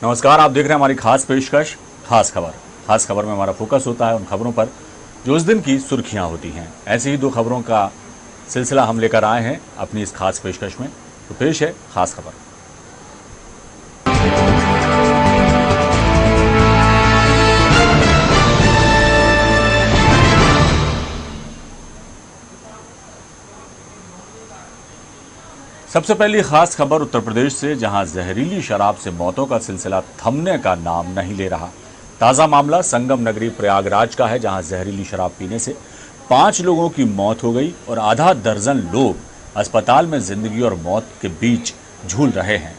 नमस्कार, आप देख रहे हैं हमारी खास पेशकश खास खबर। खास खबर में हमारा फोकस होता है उन खबरों पर जो उस दिन की सुर्खियां होती हैं। ऐसी ही दो खबरों का सिलसिला हम लेकर आए हैं अपनी इस खास पेशकश में। तो पेश है खास खबर। सबसे पहली खास खबर उत्तर प्रदेश से, जहां जहरीली शराब से मौतों का सिलसिला थमने का नाम नहीं ले रहा। ताजा मामला संगम नगरी प्रयागराज का है, जहां जहरीली शराब पीने से 5 लोगों की मौत हो गई और आधा दर्जन लोग अस्पताल में जिंदगी और मौत के बीच झूल रहे हैं।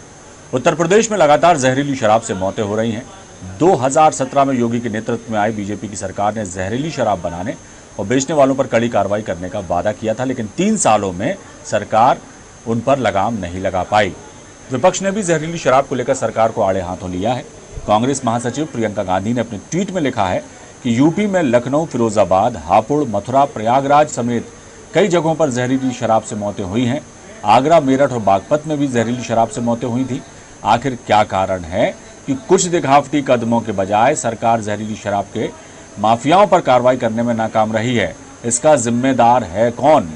उत्तर प्रदेश में लगातार जहरीली शराब से मौतें हो रही हैं। 2017 में योगी के नेतृत्व में आई बीजेपी की सरकार ने जहरीली शराब बनाने और बेचने वालों पर कड़ी कार्रवाई करने का वादा किया था, लेकिन 3 सालों में सरकार उन पर लगाम नहीं लगा पाई। विपक्ष ने भी जहरीली शराब को लेकर सरकार को आड़े हाथों लिया है। कांग्रेस महासचिव प्रियंका गांधी ने अपने ट्वीट में लिखा है कि यूपी में लखनऊ, फिरोजाबाद, हापुड़, मथुरा, प्रयागराज समेत कई जगहों पर जहरीली शराब से मौतें हुई हैं। आगरा, मेरठ और बागपत में भी जहरीली शराब से मौतें हुई थी। आखिर क्या कारण है कि कुछ दिखावटी कदमों के बजाय सरकार जहरीली शराब के माफियाओं पर कार्रवाई करने में नाकाम रही है? इसका जिम्मेदार है कौन?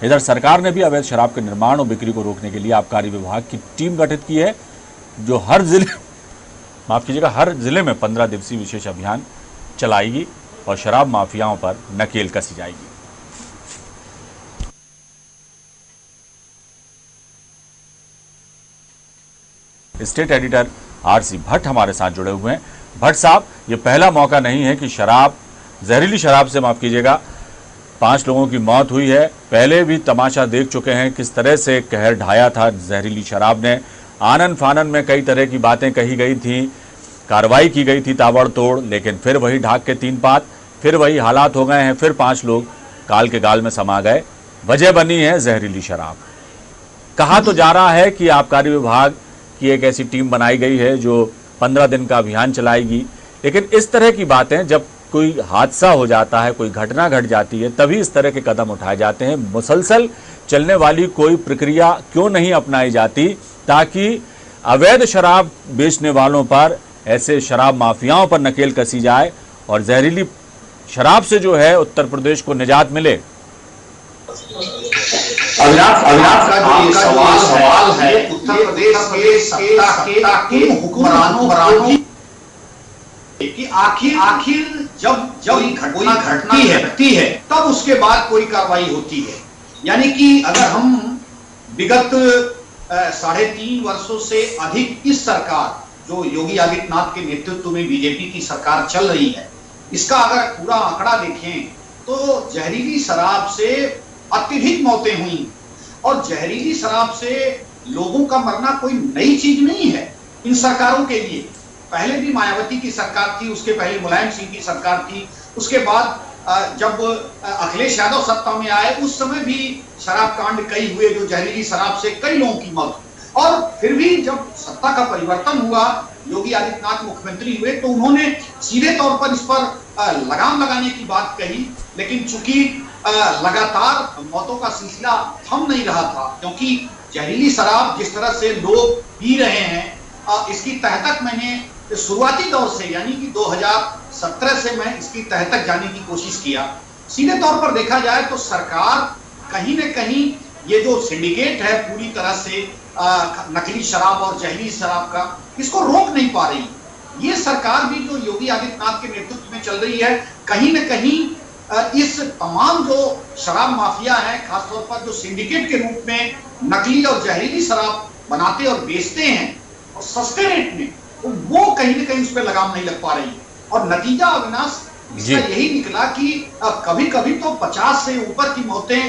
इधर सरकार ने भी अवैध शराब के निर्माण और बिक्री को रोकने के लिए आबकारी विभाग की टीम गठित की है, जो हर जिले में 15 दिवसीय विशेष अभियान चलाएगी और शराब माफियाओं पर नकेल कसी जाएगी। स्टेट एडिटर आरसी भट्ट हमारे साथ जुड़े हुए हैं। भट्ट साहब, ये पहला मौका नहीं है कि जहरीली शराब से, माफ कीजिएगा, 5 लोगों की मौत हुई है। पहले भी तमाशा देख चुके हैं किस तरह से कहर ढाया था जहरीली शराब ने। आनन फानन में कई तरह की बातें कही गई थी, कार्रवाई की गई थी ताबड़तोड़, लेकिन फिर वही ढाक के 3 पात, फिर वही हालात हो गए हैं। फिर 5 लोग काल के गाल में समा गए। वजह बनी है जहरीली शराब। कहा तो जा रहा है कि आबकारी विभाग की एक ऐसी टीम बनाई गई है जो 15 दिन का अभियान चलाएगी, लेकिन इस तरह की बातें, जब कोई हादसा हो जाता है, कोई घटना घट जाती है, तभी इस तरह के कदम उठाए जाते हैं। मुसलसल चलने वाली कोई प्रक्रिया क्यों नहीं अपनाई जाती ताकि अवैध शराब बेचने वालों पर, ऐसे शराब माफियाओं पर नकेल कसी जाए और जहरीली शराब से जो है उत्तर प्रदेश को निजात मिले? अविनाश का जो ये सवाल है, उत्तर प्रदेश के सत्ता के हुक्मरानों कि आखिर जब कोई घटना घटती है तब उसके बाद कोई कार्रवाई होती है। यानी कि अगर हम विगत 3.5 वर्षों से अधिक इस सरकार, जो योगी आदित्यनाथ के नेतृत्व में बीजेपी की सरकार चल रही है, इसका अगर पूरा आंकड़ा देखें तो जहरीली शराब से अत्यधिक मौतें हुई। और जहरीली शराब से लोगों का मरना कोई नई चीज नहीं है इन सरकारों के लिए। पहले भी मायावती की सरकार थी, उसके पहले मुलायम सिंह की सरकार थी, उसके बाद जब अखिलेश यादव सत्ता में आए उस समय भी शराब कांड कई हुए, जो जहरीली शराब से कई लोगों की मौत। और फिर भी जब सत्ता का परिवर्तन हुआ, योगी आदित्यनाथ मुख्यमंत्री हुए, तो उन्होंने सीधे तौर पर इस पर लगाम लगाने की बात कही, लेकिन चूंकि लगातार मौतों का सिलसिला थम नहीं रहा था, क्योंकि जहरीली शराब जिस तरह से लोग पी रहे हैं, इसकी तह तक मैंने शुरुआती दौर से, यानी कि 2017 से मैं इसकी तह तक जाने की कोशिश किया। सीधे तौर पर देखा जाए तो सरकार कहीं न कहीं ये जो सिंडिकेट है पूरी तरह से नकली शराब और जहरीली शराब का, इसको रोक नहीं पा रही। ये सरकार भी जो योगी आदित्यनाथ के नेतृत्व में चल रही है, कहीं न कहीं इस तमाम जो शराब माफिया है, खासतौर पर जो सिंडिकेट के रूप में नकली और जहरीली शराब बनाते और बेचते हैं और सस्ते रेट में, वो कहीं न कहीं उस पर लगाम नहीं लग पा रही। और नतीजा अविनाश इसका यही निकला कि कभी कभी तो 50 से ऊपर की मौतें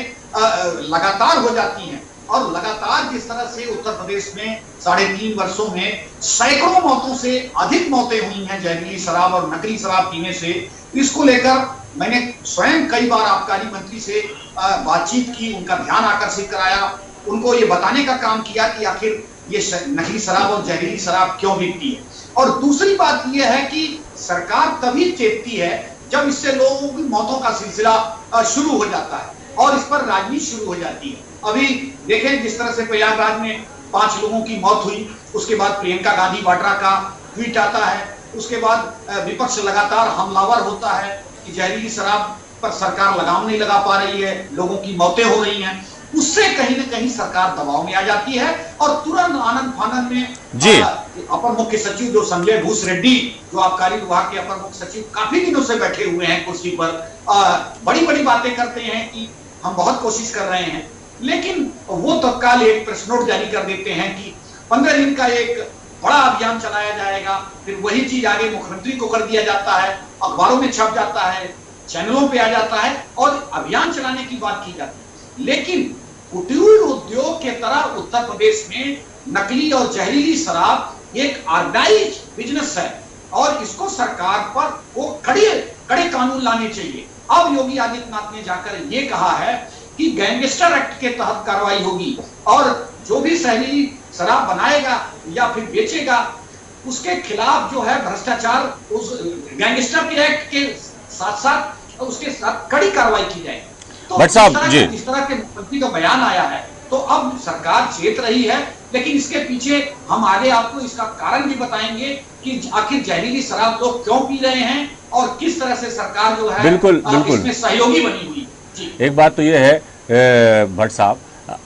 लगातार हो जाती हैं। और लगातार जिस तरह से उत्तर प्रदेश में 3.5 वर्षों में सैकड़ों मौतों से अधिक मौतें हुई हैं जहरीली शराब और नकली शराब पीने से, इसको लेकर मैंने स्वयं कई बार आबकारी मंत्री से बातचीत की, उनका ध्यान आकर्षित कराया, उनको ये बताने का काम किया कि आखिर ये नकली शराब और जहरीली शराब क्यों बिकती है। और दूसरी बात यह है कि सरकार तभी चेतती है जब इससे लोगों की मौतों का सिलसिला शुरू हो जाता है और इस पर राजनीति शुरू हो जाती है। अभी देखें जिस तरह से प्रयागराज में 5 लोगों की मौत हुई, उसके बाद प्रियंका गांधी वाड्रा का ट्वीट आता है, उसके बाद विपक्ष लगातार हमलावर होता है कि जहरीली शराब पर सरकार लगाम नहीं लगा पा रही है, लोगों की मौतें हो रही हैं, उससे कहीं ना कहीं सरकार दबाव में आ जाती है और तुरंत आनंद फानंद में जी अपर मुख्य सचिव जो संजय भूस रेड्डी, जो आबकारी विभाग के अपर मुख्य सचिव काफी दिनों से बैठे हुए हैं कुर्सी पर, बड़ी बड़ी बातें करते हैं कि हम बहुत कोशिश कर रहे हैं, लेकिन वो तत्काल एक प्रेस नोट जारी कर देते हैं कि 15 दिन का एक बड़ा अभियान चलाया जाएगा। फिर वही चीज आगे मुख्यमंत्री को कर दिया जाता है, अखबारों में छप जाता है, चैनलों पे आ जाता है और अभियान चलाने की बात की जाती है। लेकिन कुटीर उद्योग के तरह उत्तर प्रदेश में नकली और जहरीली शराब एक ऑर्गेनाइज बिजनेस है और इसको सरकार पर वो कड़े कानून लाने चाहिए। अब योगी आदित्यनाथ ने जाकर ये कहा है कि गैंगस्टर एक्ट के तहत कार्रवाई होगी और जो भी जहरीली शराब बनाएगा या फिर बेचेगा उसके खिलाफ जो है भ्रष्टाचार, उस गैंगस्टर के एक्ट के साथ साथ उसके साथ कड़ी कार्रवाई की जाए। तो भट्ट साहब जी, इस तरह के मुख्यमंत्री का बयान आया है तो अब सरकार चेत रही है, लेकिन इसके पीछे हम आगे आपको इसका कारण भी बताएंगे कि आखिर जहरीली शराब लोग क्यों पी रहे हैं और किस तरह से सरकार जो है बिल्कुल इसमें सहयोगी बनी हुई जी। एक बात तो ये है भट्ट साहब,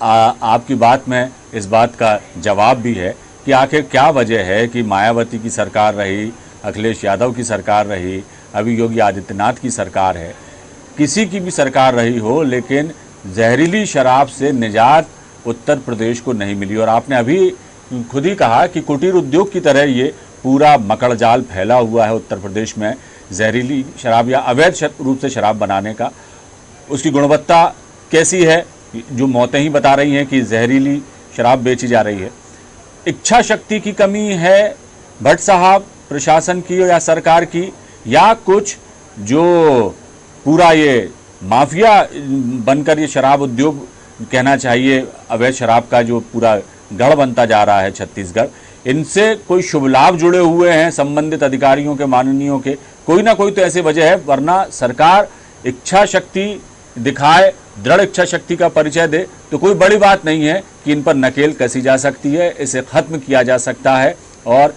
आपकी बात में इस बात का जवाब भी है कि आखिर क्या वजह है कि मायावती की सरकार रही, अखिलेश यादव की सरकार रही, अभी योगी आदित्यनाथ की सरकार है, किसी की भी सरकार रही हो, लेकिन जहरीली शराब से निजात उत्तर प्रदेश को नहीं मिली। और आपने अभी खुद ही कहा कि कुटीर उद्योग की तरह ये पूरा मकड़जाल फैला हुआ है उत्तर प्रदेश में जहरीली शराब या अवैध रूप से शराब बनाने का। उसकी गुणवत्ता कैसी है, जो मौतें ही बता रही हैं कि जहरीली शराब बेची जा रही है। इच्छा शक्ति की कमी है भट्ट साहब प्रशासन की या सरकार की, या कुछ जो पूरा ये माफिया बनकर ये शराब उद्योग कहना चाहिए, अवैध शराब का जो पूरा गढ़ बनता जा रहा है छत्तीसगढ़, इनसे कोई शुभ लाभ जुड़े हुए हैं संबंधित अधिकारियों के, माननीयों के? कोई ना कोई तो ऐसी वजह है, वरना सरकार इच्छा शक्ति दिखाए, दृढ़ इच्छा शक्ति का परिचय दे तो कोई बड़ी बात नहीं है कि इन पर नकेल कसी जा सकती है, इसे खत्म किया जा सकता है और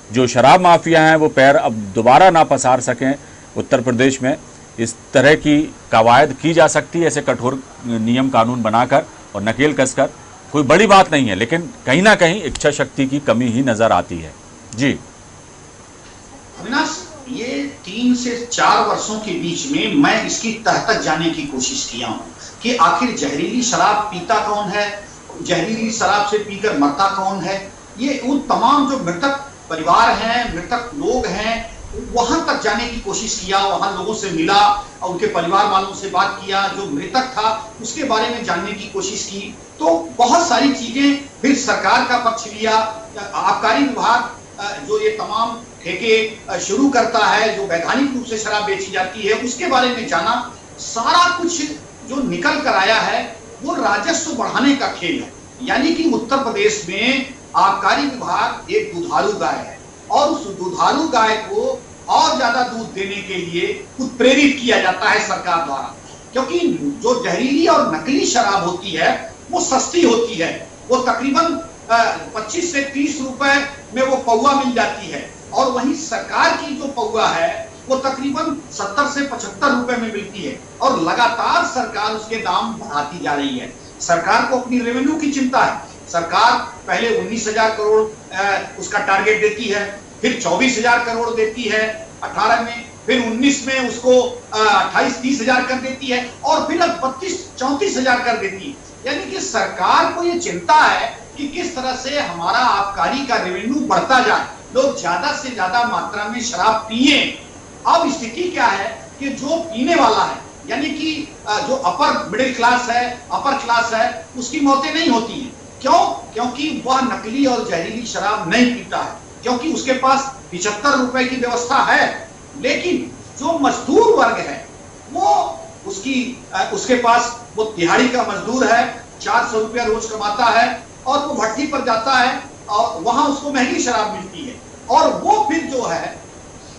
जो शराब माफिया हैं वो पैर अब दोबारा ना पसार सकें उत्तर प्रदेश में। इस तरह की कवायद की जा सकती है, ऐसे कठोर नियम कानून बनाकर और नकेल कसकर। कोई बड़ी बात नहीं है, लेकिन कहीं ना कहीं इच्छा शक्ति की कमी ही नजर आती है। जी अविनाश, ये 3 से 4 वर्षों के बीच में मैं इसकी तह तक जाने की कोशिश किया हूं कि आखिर जहरीली शराब पीता कौन है, जहरीली शराब से पीकर मरता कौन है। ये उन तमाम जो मृतक परिवार हैं, मृतक लोग हैं, वहां तक जाने की कोशिश किया, वहां लोगों से मिला और उनके परिवार वालों से बात किया, जो मृतक था उसके बारे में जानने की कोशिश की। तो बहुत सारी चीजें, फिर सरकार का पक्ष लिया, आबकारी विभाग जो ये तमाम ठेके शुरू करता है, जो वैधानिक रूप से शराब बेची जाती है, उसके बारे में जाना। सारा कुछ जो निकल कर आया है वो राजस्व बढ़ाने का खेल है। यानी कि उत्तर प्रदेश में आबकारी विभाग एक दुधारू गाय है और उस दुधारू गाय को और ज्यादा दूध देने के लिए उत्प्रेरित किया जाता है सरकार द्वारा, क्योंकि जो जहरीली और नकली शराब होती है वो सस्ती होती है। वो तकरीबन 25 से 30 रुपए में वो पौवा मिल जाती है और वहीं सरकार की जो पौवा है वो तकरीबन 70 से 75 रुपए में मिलती है और लगातार सरकार उसके दाम बढ़ाती जा रही है। सरकार को अपनी रेवेन्यू की चिंता है। सरकार पहले 19,000 करोड़ उसका टारगेट देती है, फिर 24,000 करोड़ देती है 18 में, फिर 19 में उसको 28-30,000 कर देती है और फिर अब 32-34,000 कर देती है। यानी कि सरकार को ये चिंता है कि किस तरह से हमारा आबकारी का रेवेन्यू बढ़ता जाए, लोग ज्यादा से ज्यादा मात्रा में शराब पिए। अब स्थिति क्या है कि जो पीने वाला है, यानी कि जो अपर मिडिल क्लास है, अपर क्लास है, उसकी मौतें नहीं होती हैं। क्यों? क्योंकि वह नकली और जहरीली शराब नहीं पीता है, क्योंकि उसके पास 75 रुपए की व्यवस्था है। लेकिन जो मजदूर वर्ग है वो उसके पास वो दिहाड़ी का मजदूर है, 400 रुपया रोज कमाता है और वो भट्टी पर जाता है और वहां उसको महंगी शराब मिलती है और वो फिर जो है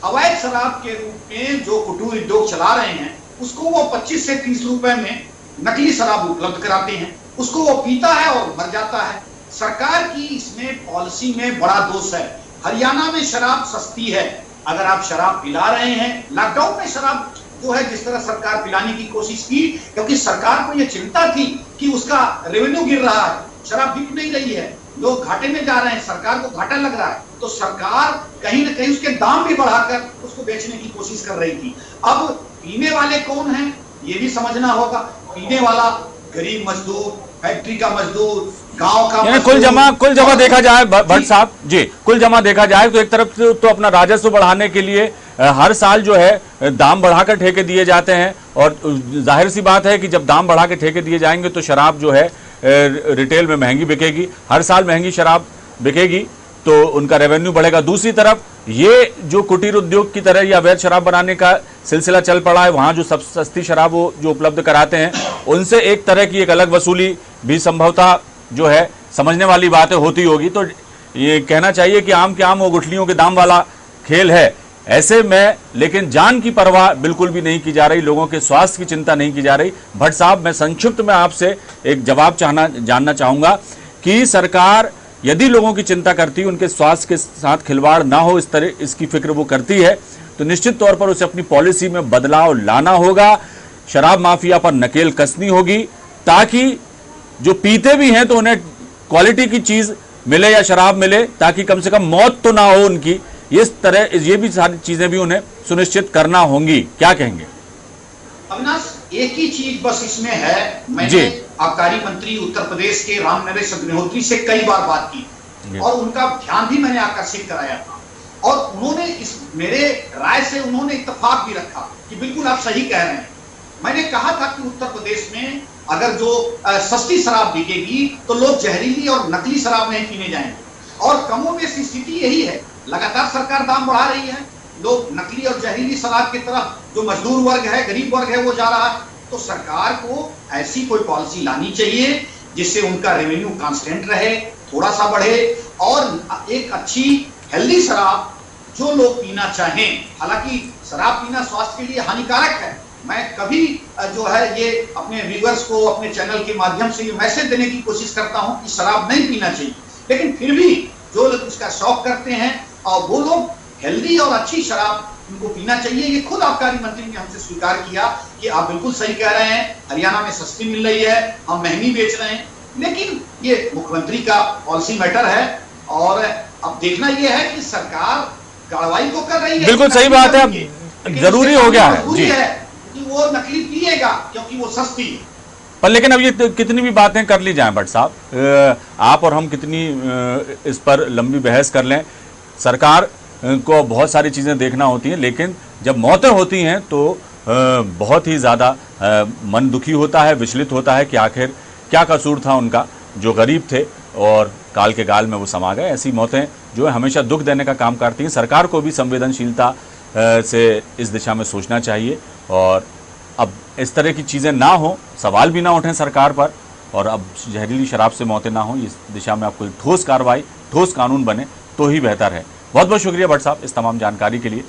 अवैध शराब के रूप में जो कुटीर उद्योग चला रहे हैं उसको वो 25 से 30 रुपए में नकली शराब उपलब्ध कराते हैं, उसको वो पीता है और मर जाता है। सरकार की इसमें पॉलिसी में बड़ा दोष है। हरियाणा में शराब सस्ती है। अगर आप शराब पिला रहे हैं, लॉकडाउन में शराब जो है जिस तरह सरकार पिलाने की कोशिश की, क्योंकि सरकार को यह चिंता थी कि उसका रेवेन्यू गिर रहा है, शराब बिक नहीं रही है, लोग घाटे में जा रहे हैं, सरकार को घाटा लग रहा है, तो सरकार कहीं ना कहीं उसके दाम भी बढ़ाकर उसको बेचने की कोशिश कर रही थी। अब पीने वाले कौन हैं ये भी समझना होगा। पीने वाला गरीब मजदूर, फैक्ट्री का मजदूर, गांव का मजदूर, कुल जमा देखा जाए भट्ट साहब जी, कुल जमा देखा जाए तो एक तरफ से तो अपना राजस्व बढ़ाने के लिए हर साल जो है दाम बढ़ाकर ठेके दिए जाते हैं, और जाहिर सी बात है कि जब दाम बढ़ा के ठेके दिए जाएंगे तो शराब जो है रिटेल में महंगी बिकेगी, हर साल महंगी शराब बिकेगी तो उनका रेवेन्यू बढ़ेगा। दूसरी तरफ ये जो कुटीर उद्योग की तरह या अवैध शराब बनाने का सिलसिला चल पड़ा है, वहाँ जो सब सस्ती शराब वो जो उपलब्ध कराते हैं उनसे एक तरह की एक अलग वसूली भी संभवतः जो है समझने वाली बातें होती होगी। तो ये कहना चाहिए कि आम के आम वो गुठलियों के दाम वाला खेल है। ऐसे में लेकिन जान की परवाह बिल्कुल भी नहीं की जा रही, लोगों के स्वास्थ्य की चिंता नहीं की जा रही। भट्ट साहब, मैं संक्षिप्त में आपसे एक जवाब जानना चाहूँगा कि सरकार यदि लोगों की चिंता करती, उनके स्वास्थ्य के साथ खिलवाड़ ना हो इस तरह इसकी फिक्र वो करती है, तो निश्चित तौर पर उसे अपनी पॉलिसी में बदलाव लाना होगा, शराब माफिया पर नकेल कसनी होगी, ताकि जो पीते भी हैं तो उन्हें क्वालिटी की चीज़ मिले या शराब मिले, ताकि कम से कम मौत तो ना हो उनकी। इस तरह ये भी सारी चीज़ें भी उन्हें सुनिश्चित करना होंगी। क्या कहेंगे? अविनाश, एक ही चीज बस इसमें है, मैंने आबकारी मंत्री उत्तर प्रदेश के राम नरेश अग्निहोत्री से कई बार बात की और उनका ध्यान भी मैंने आकर्षित कराया था, और उन्होंने इस मेरे राय से उन्होंने इत्तेफाक भी रखा कि बिल्कुल आप सही कह रहे हैं। मैंने कहा था कि उत्तर प्रदेश में अगर जो सस्ती शराब बिकेगी तो लोग जहरीली और नकली शराब नहीं पीने जाएंगे, और कमोबेश स्थिति यही है। लगातार सरकार दाम बढ़ा रही है, लोग नकली और जहरीली शराब की तरफ, जो मजदूर वर्ग है, गरीब वर्ग है, वो जा रहा है। तो सरकार को ऐसी कोई पॉलिसी लानी चाहिए जिससे उनका रेवेन्यू कांस्टेंट रहे, थोड़ा सा बढ़े, और एक अच्छी हेल्दी शराब जो लोग पीना चाहें। हालांकि शराब पीना स्वास्थ्य के लिए हानिकारक है, मैं कभी जो है ये अपने व्यूअर्स को अपने चैनल के माध्यम से ये मैसेज देने की कोशिश करता हूं कि शराब नहीं पीना चाहिए, लेकिन फिर भी जो लोग इसका शौक करते हैं और वो लोग हेल्दी और अच्छी शराब उनको पीना चाहिए। ये खुद आबकारी मंत्री ने हमसे स्वीकार किया कि आप बिल्कुल सही कह रहे हैं, हरियाणा में सस्ती मिल रही है, हम महंगी बेच रहे हैं, लेकिन ये मुख्यमंत्री का पॉलिसी मैटर है, और अब देखना यह है कि सरकार कार्रवाई तो कर रही है। बिल्कुल सही बात है, अब जरूरी हो गया है जी कि वो नकली पिएगा क्योंकि वो सस्ती है। पर लेकिन अब ये कितनी भी बातें कर ली जाएं भट्ट साहब, आप और हम कितनी इस पर लंबी बहस कर लें, सरकार को बहुत सारी चीज़ें देखना होती हैं, लेकिन जब मौतें होती हैं तो बहुत ही ज़्यादा मन दुखी होता है, विचलित होता है कि आखिर क्या कसूर था उनका, जो गरीब थे और काल के गाल में वो समा गए। ऐसी मौतें जो है हमेशा दुख देने का काम करती हैं। सरकार को भी संवेदनशीलता से इस दिशा में सोचना चाहिए, और अब इस तरह की चीज़ें ना हो, सवाल भी ना उठें सरकार पर, और अब जहरीली शराब से मौतें ना हो, इस दिशा में अब कोई ठोस कार्रवाई, ठोस कानून बने तो ही बेहतर है। बहुत बहुत शुक्रिया भट्ट साहब इस तमाम जानकारी के लिए।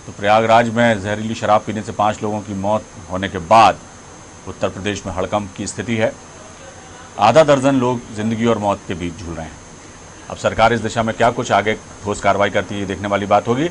तो प्रयागराज में जहरीली शराब पीने से 5 लोगों की मौत होने के बाद उत्तर प्रदेश में हड़कंप की स्थिति है। आधा दर्जन लोग जिंदगी और मौत के बीच झूल रहे हैं। अब सरकार इस दिशा में क्या कुछ आगे ठोस कार्रवाई करती है, ये देखने वाली बात होगी।